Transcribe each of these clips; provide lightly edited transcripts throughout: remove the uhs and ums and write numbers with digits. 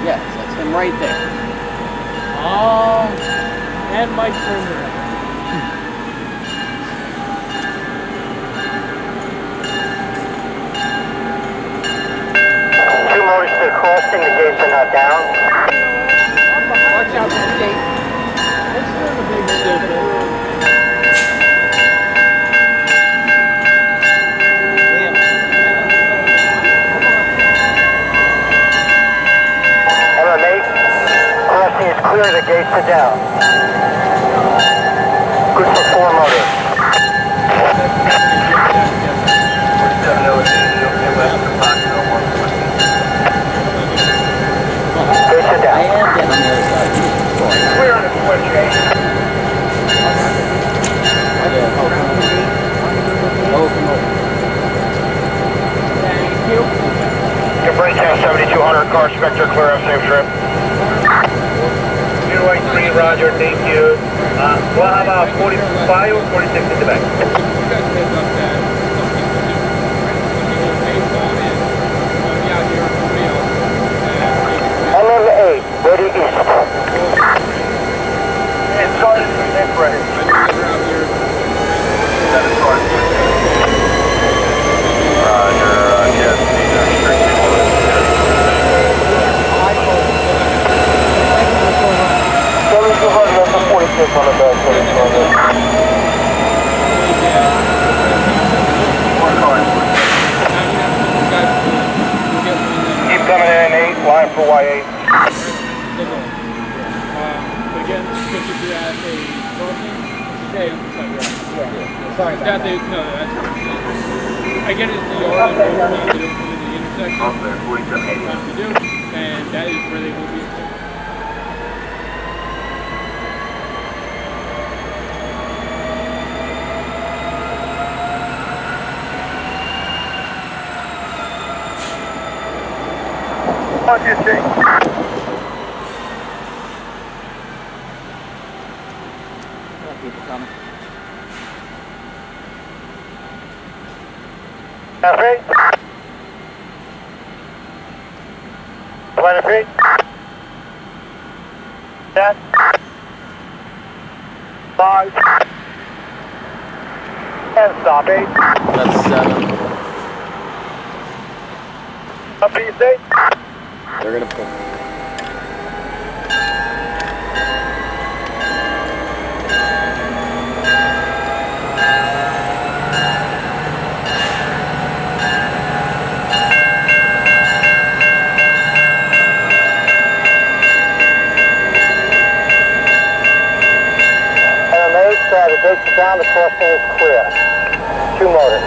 Yes, that's him right there. Oh, and Mike Turner. Two motors to the crossing, the gates are not down. Watch out for the gate. Let's do the big sticker. MM-08, crossing is clear, the gates are down. Good for 4 motors. Gates are down. I am getting on the other side. Clear on the switch, eh? Thank you. Your Bridgetown 7200 car Spectre, clear up, safe trip. 083, roger, thank you. Well, how about 45 or 46 in the back? MM-08, ready east. And started for temporary. Keep coming in 8, line for Y8. Again, because if you're at a crossing, stay on the side road. Yeah. Sorry. No, that's I get it, it's the yard and over now, they don't come in the intersection. Up there, 4780. What to do, and that is where they will be. On your seat. People coming. Feet. Feet. 10. 5. And stop 8. That's 7. Up PC. They're gonna pull. The gates are down, the crossing is clear. 2 motors.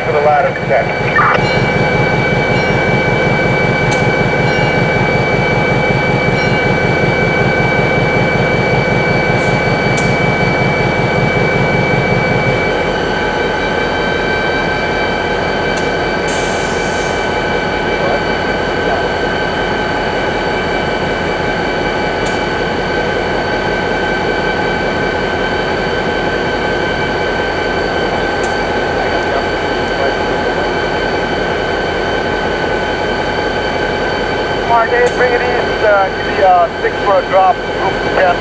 For the ladder, 10. Dave, bring it east, give me 6 for a drop, group 10.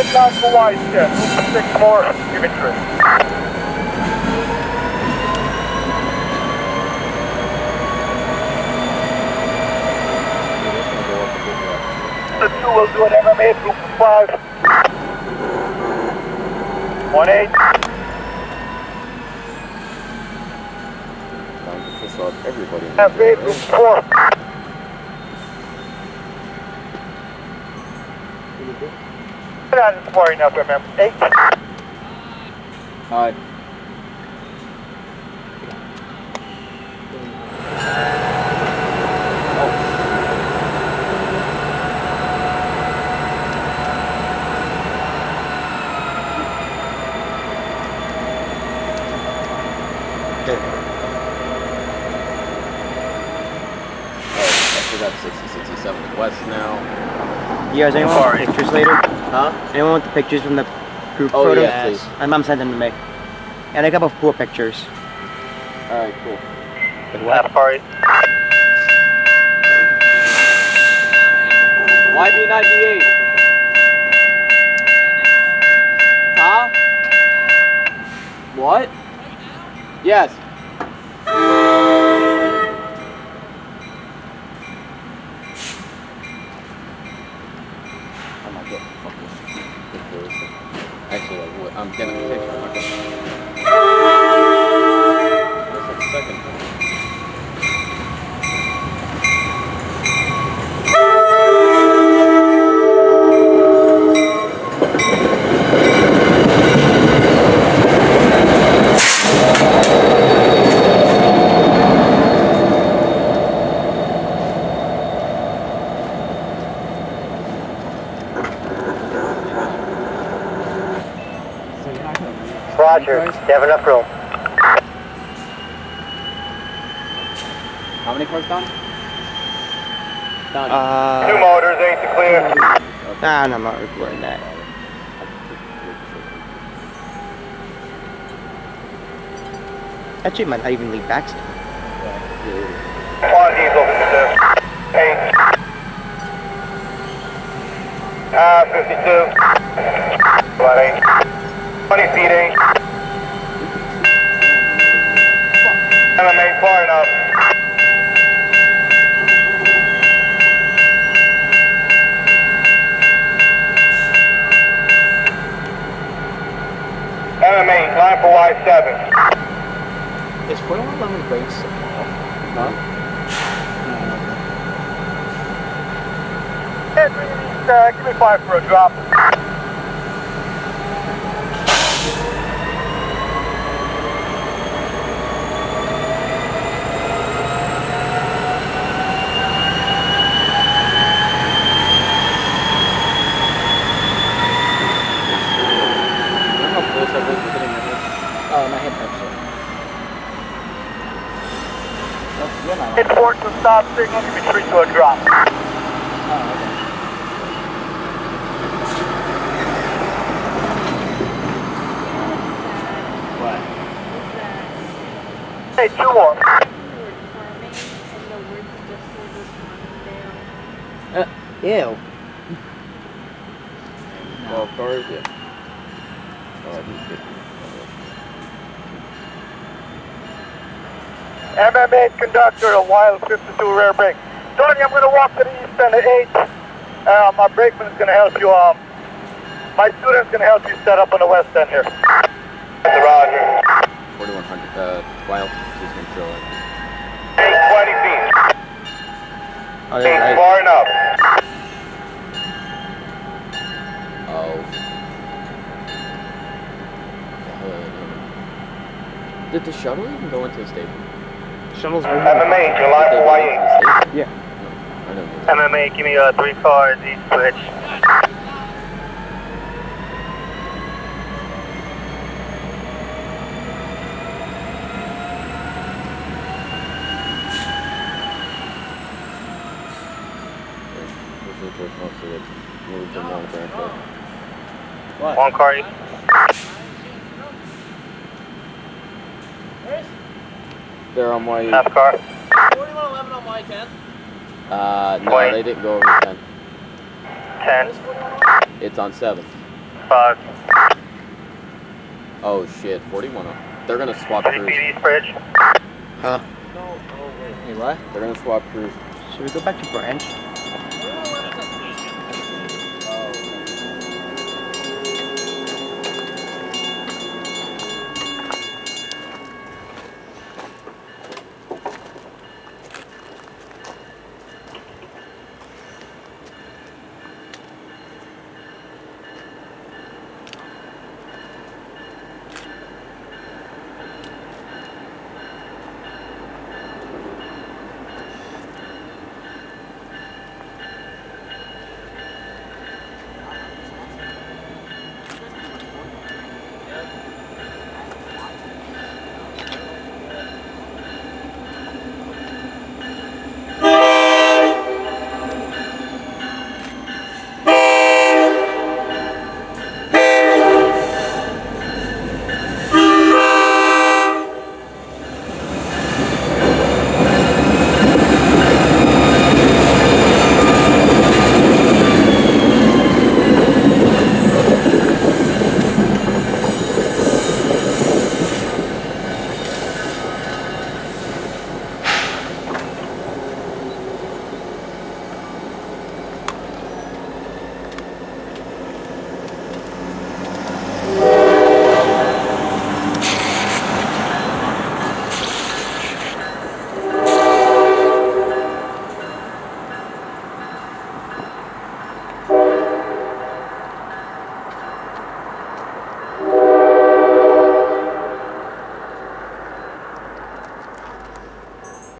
MM-08 line for white, 6 more, give interest. The 2 will do an MM-8, group of 5. 1-8. Time to piss off everybody. F8, group 4. That is far enough, MM-8. Alright. After that 60, 67 west now. You guys, anyone want the pictures later? Huh? Anyone want the pictures from the group Oh, photos? yeah, please. My mom sent them to me. And a couple of cool pictures. Alright, cool. Like what? YB98. Huh? What? Yes. I'm not getting fucking pictures. Actually, like, what? I'm getting a picture. I'm not getting That's like a second. Roger, you have enough room. How many cars done? Done. 2 motors, 8 to clear. Nah, no, I'm not recording that. Actually, it might not even leave back still. 1 diesel, 8. 52. About 8. 20 feet 8. MMA far enough. MMA, line for Y7. Is 4111 brakes off? Huh? Give me 5 for a drop. How close I was to hitting my head? Oh, my head touched it. Hit 4 to stop signal, give me 3 to a drop. Oh, okay. What? Hey, 2 more. Ew. 12 cars, yeah. Oh, I think 50. MM-8 conductor, a wild 52 rear brake. Tony, I'm going to walk to the east end of 8. My brakeman is going to help you. My student's going to help you set up on the west end here. Roger. 4100, wild is controlling. 820 feet. Oh, yeah, right. Far enough. Oh. Did the shuttle even go into the station? Shuttle's right here. MMA, your line Did for they go into Y8. the station? Yeah. No, I don't know. MMA, give me 3 cars, east switch. This is what most of it moves from one branch up. What? 1 car east. They're on Y8. Half car. 4111 on Y10. No, Wait. they didn't go over 10. 10. It's on 7. 45. Oh shit, 41. They're gonna swap crews. East Bridge. Huh? Hey, what? They're gonna swap crews. Should we go back to branch?